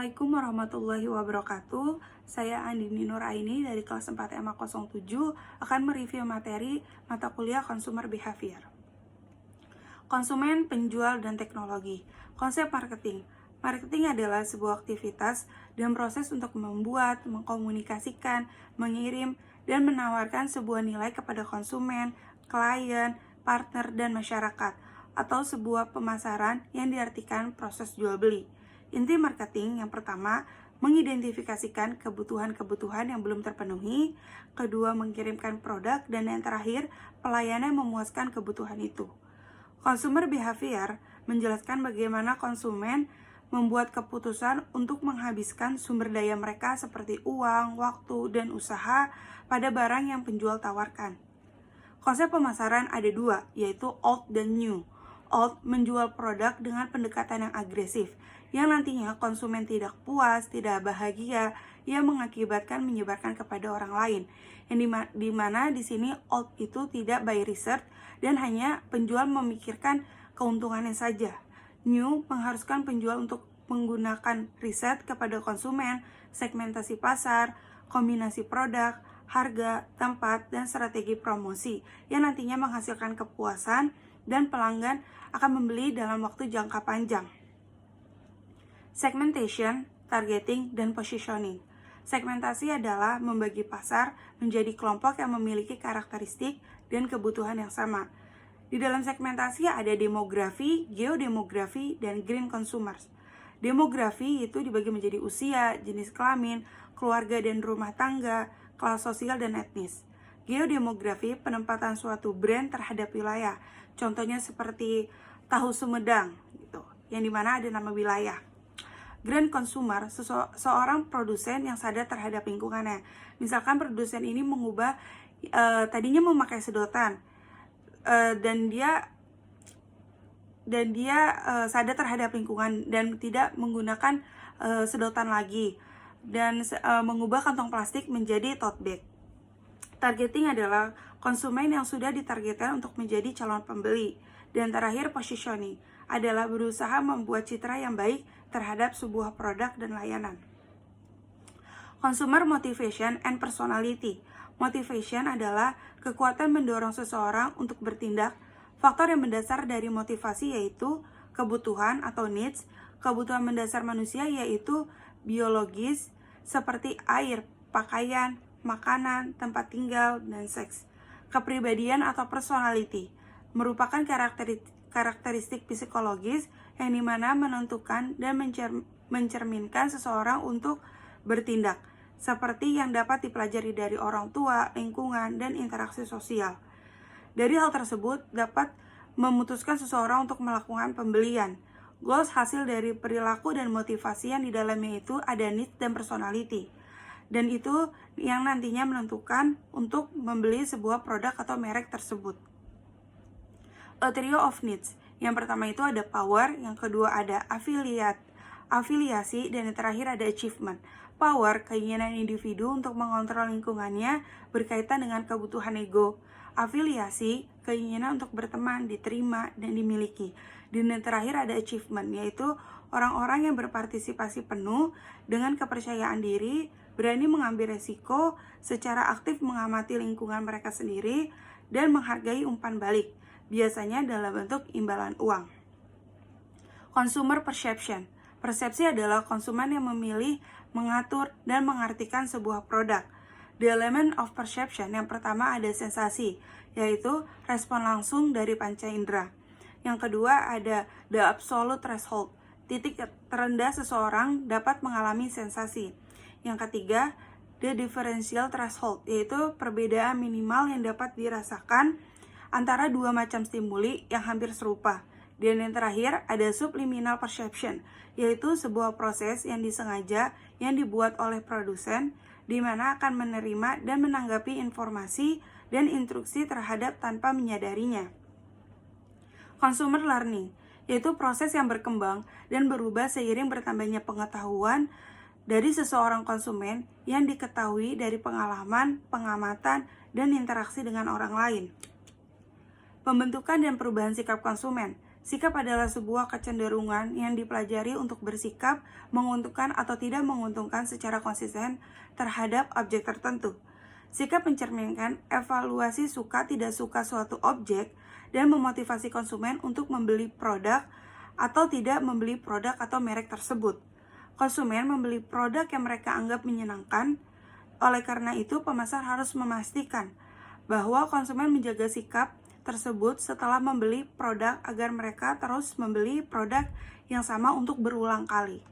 Assalamualaikum warahmatullahi wabarakatuh. Saya Andini Nuraini dari kelas 4 MA 07 akan mereview materi mata kuliah Consumer Behavior. Konsumen, penjual, dan teknologi. Konsep marketing. Marketing adalah sebuah aktivitas dan proses untuk membuat, mengkomunikasikan, mengirim, dan menawarkan sebuah nilai kepada konsumen, klien, partner, dan masyarakat, atau sebuah pemasaran yang diartikan proses jual beli. Inti marketing yang pertama, mengidentifikasikan kebutuhan-kebutuhan yang belum terpenuhi. Kedua, mengirimkan produk. Dan yang terakhir, pelayanan yang memuaskan kebutuhan itu. Consumer behavior menjelaskan bagaimana konsumen membuat keputusan untuk menghabiskan sumber daya mereka seperti uang, waktu, dan usaha pada barang yang penjual tawarkan. Konsep pemasaran ada dua, yaitu old dan new. Old menjual produk dengan pendekatan yang agresif, yang nantinya konsumen tidak puas, tidak bahagia, yang mengakibatkan menyebarkan kepada orang lain. Yang dimana di sini old itu tidak by research dan hanya penjual memikirkan keuntungannya saja. New mengharuskan penjual untuk menggunakan riset kepada konsumen, segmentasi pasar, kombinasi produk, harga, tempat, dan strategi promosi yang nantinya menghasilkan kepuasan dan pelanggan akan membeli dalam waktu jangka panjang. Segmentation, targeting, dan positioning. Segmentasi adalah membagi pasar menjadi kelompok yang memiliki karakteristik dan kebutuhan yang sama. Di dalam segmentasi ada demografi, geodemografi, dan green consumers. Demografi itu dibagi menjadi usia, jenis kelamin, keluarga dan rumah tangga, kelas sosial, dan etnis. Geodemografi penempatan suatu brand terhadap wilayah. Contohnya seperti tahu Sumedang, gitu, yang dimana ada nama wilayah. Grand consumer, seorang produsen yang sadar terhadap lingkungannya. Misalkan produsen ini mengubah, tadinya memakai sedotan, dan dia sadar terhadap lingkungan dan tidak menggunakan sedotan lagi, dan mengubah kantong plastik menjadi tote bag. Targeting adalah konsumen yang sudah ditargetkan untuk menjadi calon pembeli. Dan terakhir, positioning adalah berusaha membuat citra yang baik terhadap sebuah produk dan layanan. Consumer motivation and personality. Motivation adalah kekuatan mendorong seseorang untuk bertindak. Faktor yang mendasar dari motivasi yaitu kebutuhan atau needs. Kebutuhan mendasar manusia yaitu biologis seperti air, pakaian, makanan, tempat tinggal, dan seks. Kepribadian atau personality merupakan karakteristik psikologis yang dimana menentukan dan mencerminkan seseorang untuk bertindak, seperti yang dapat dipelajari dari orang tua, lingkungan, dan interaksi sosial. Dari hal tersebut dapat memutuskan seseorang untuk melakukan pembelian. Goals hasil dari perilaku dan motivasi yang di dalamnya itu ada needs dan personality. Dan itu yang nantinya menentukan untuk membeli sebuah produk atau merek tersebut. A trio of needs. Yang pertama itu ada power, yang kedua ada afiliasi, dan yang terakhir ada achievement. Power, keinginan individu untuk mengontrol lingkungannya berkaitan dengan kebutuhan ego. Afiliasi, keinginan untuk berteman, diterima, dan dimiliki. Dan yang terakhir ada achievement, yaitu orang-orang yang berpartisipasi penuh dengan kepercayaan diri, berani mengambil resiko, secara aktif mengamati lingkungan mereka sendiri, dan menghargai umpan balik, biasanya dalam bentuk imbalan uang. Consumer perception. Persepsi adalah konsumen yang memilih, mengatur, dan mengartikan sebuah produk. The element of perception yang pertama ada sensasi, yaitu respon langsung dari panca indera. Yang kedua ada the absolute threshold, titik terendah seseorang dapat mengalami sensasi. Yang ketiga, the differential threshold, yaitu perbedaan minimal yang dapat dirasakan antara dua macam stimuli yang hampir serupa. Dan yang terakhir ada subliminal perception, yaitu sebuah proses yang disengaja yang dibuat oleh produsen di mana akan menerima dan menanggapi informasi dan instruksi terhadap tanpa menyadarinya. Consumer learning, yaitu proses yang berkembang dan berubah seiring bertambahnya pengetahuan dari seseorang konsumen yang diketahui dari pengalaman, pengamatan, dan interaksi dengan orang lain. Pembentukan dan perubahan sikap konsumen. Sikap adalah sebuah kecenderungan yang dipelajari untuk bersikap menguntungkan atau tidak menguntungkan secara konsisten terhadap objek tertentu. Sikap mencerminkan evaluasi suka tidak suka suatu objek dan memotivasi konsumen untuk membeli produk atau tidak membeli produk atau merek tersebut. Konsumen membeli produk yang mereka anggap menyenangkan. Oleh karena itu, pemasar harus memastikan bahwa konsumen menjaga sikap tersebut setelah membeli produk agar mereka terus membeli produk yang sama untuk berulang kali.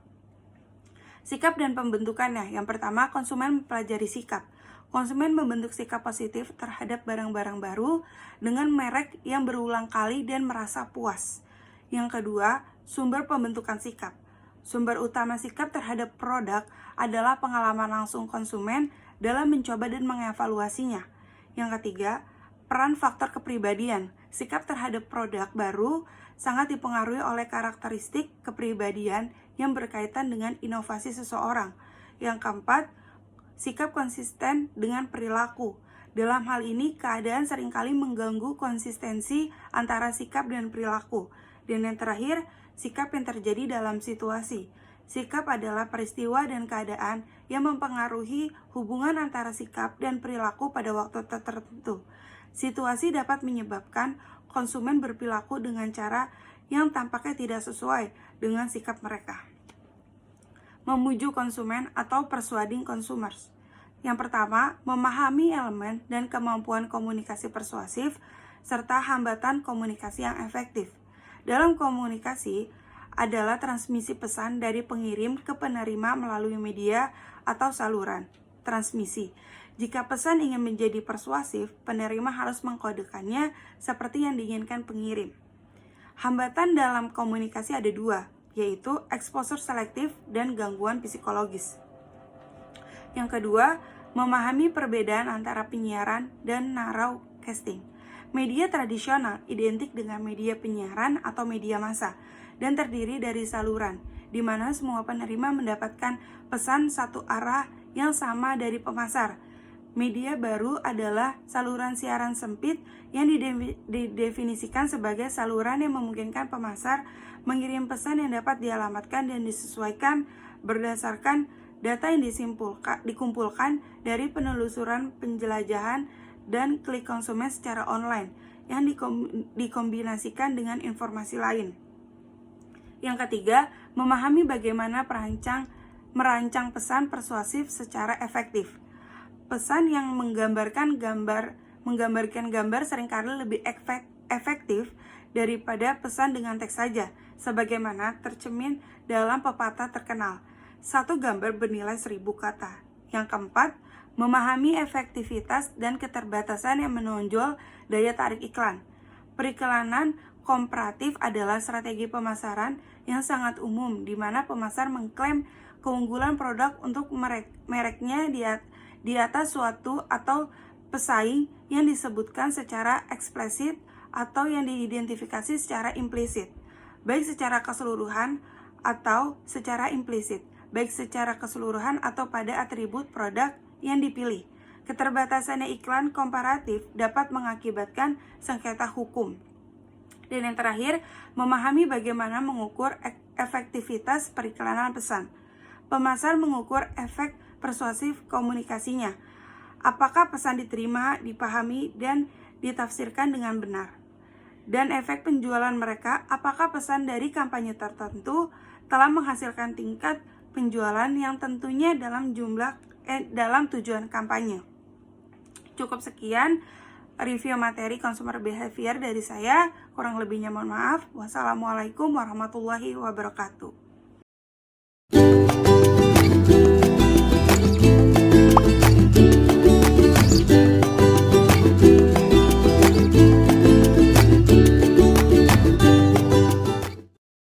Sikap dan pembentukannya. Yang pertama, konsumen mempelajari sikap. Konsumen membentuk sikap positif terhadap barang-barang baru dengan merek yang berulang kali dan merasa puas. Yang kedua, sumber pembentukan sikap. Sumber utama sikap terhadap produk adalah pengalaman langsung konsumen dalam mencoba dan mengevaluasinya. Yang ketiga, peran faktor kepribadian. Sikap terhadap produk baru sangat dipengaruhi oleh karakteristik kepribadian yang berkaitan dengan inovasi seseorang. Yang keempat, sikap konsisten dengan perilaku. Dalam hal ini, keadaan seringkali mengganggu konsistensi antara sikap dan perilaku. Dan yang terakhir, sikap yang terjadi dalam situasi. Sikap adalah peristiwa dan keadaan yang mempengaruhi hubungan antara sikap dan perilaku pada waktu tertentu. Situasi dapat menyebabkan konsumen berperilaku dengan cara yang tampaknya tidak sesuai dengan sikap mereka. Memuju konsumen atau persuading consumers. Yang pertama, memahami elemen dan kemampuan komunikasi persuasif serta hambatan komunikasi yang efektif. Dalam komunikasi adalah transmisi pesan dari pengirim ke penerima melalui media atau saluran transmisi. Jika pesan ingin menjadi persuasif, penerima harus mengkodekannya seperti yang diinginkan pengirim. Hambatan dalam komunikasi ada dua, yaitu exposure selektif dan gangguan psikologis. Yang kedua, memahami perbedaan antara penyiaran dan narrowcasting. Media tradisional identik dengan media penyiaran atau media massa dan terdiri dari saluran, di mana semua penerima mendapatkan pesan satu arah yang sama dari pemasar. Media baru adalah saluran siaran sempit yang didefinisikan sebagai saluran yang memungkinkan pemasar mengirim pesan yang dapat dialamatkan dan disesuaikan berdasarkan data yang dikumpulkan dari penelusuran penjelajahan dan klik konsumen secara online yang dikombinasikan dengan informasi lain. Yang ketiga, memahami bagaimana merancang pesan persuasif secara efektif. Pesan yang menggambarkan gambar seringkali lebih efektif daripada pesan dengan teks saja, sebagaimana tercermin dalam pepatah terkenal, satu gambar bernilai 1000 kata. Yang keempat, memahami efektivitas dan keterbatasan yang menonjol daya tarik iklan. Periklanan komparatif adalah strategi pemasaran yang sangat umum, di mana pemasar mengklaim keunggulan produk untuk mereknya di atas suatu atau pesaing yang disebutkan secara eksplisit atau yang diidentifikasi secara implisit, baik secara keseluruhan atau secara implisit, baik secara keseluruhan atau pada atribut produk yang dipilih. Keterbatasannya iklan komparatif dapat mengakibatkan sengketa hukum. Dan yang terakhir, memahami bagaimana mengukur efektivitas periklanan pesan. Pemasar mengukur efek persuasif komunikasinya. Apakah pesan diterima, dipahami, dan ditafsirkan dengan benar? Dan efek penjualan mereka, apakah pesan dari kampanye tertentu telah menghasilkan tingkat penjualan yang tentunya dalam tujuan kampanye. Cukup sekian review materi consumer behavior dari saya. Kurang lebihnya mohon maaf. Wassalamualaikum warahmatullahi wabarakatuh.